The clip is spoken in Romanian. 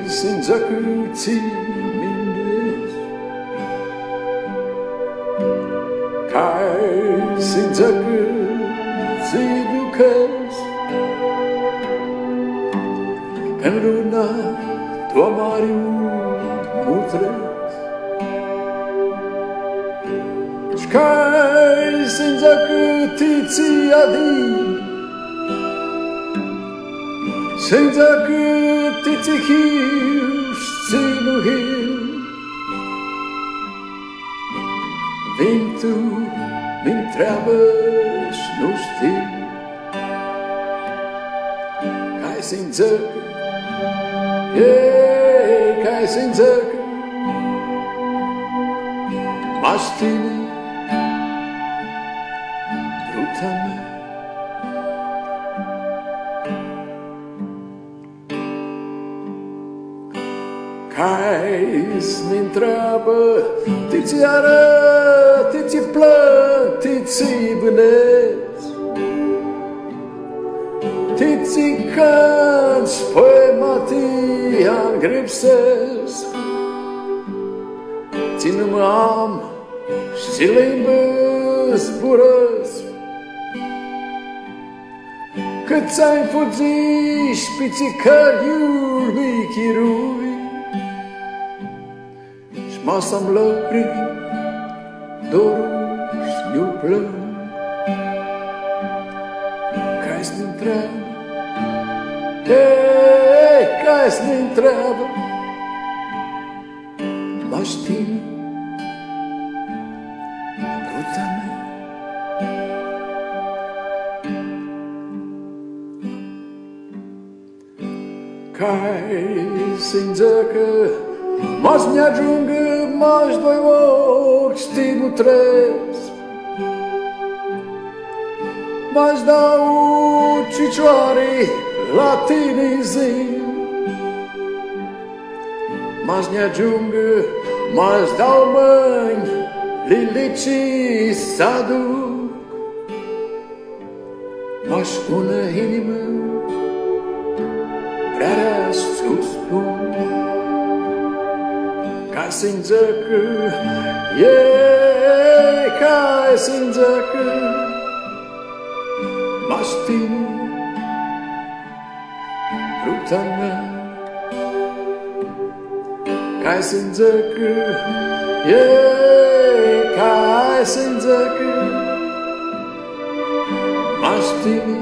senza che ti mindes, cai senza che ti duques, en luna tua mariu mutres, cai senza che ti adi, senza che ti chiusi no rio, vem tu, me entravas no estilo, cai senza che, cai senza che, mas tine, brutamente. Cais n'entrava, ti ara, ti plă, ti băneț, ti canți poematia gripsesc, țin-mă am și le-i zburăsc, că ți-ai fugit și pițicăiul lui chirui, mas am lăprit dorul și-mi-o plâng, cai-s ne-ntreabă, hei, cai-s ne-ntreabă, mă știi, bruta mea. Cai-s înțecă, mas me ajungă, mas doi ochi stimu trez, mas dau cicioare la tine zi, mas ne ajungă, mas dau mâini lilici s-aduc, mas una inimă prea să spun, cai senza che, yeah, cai senza che, ma stimi, brutta mea, cai senza che, yeah, cai senza che, ma stimi,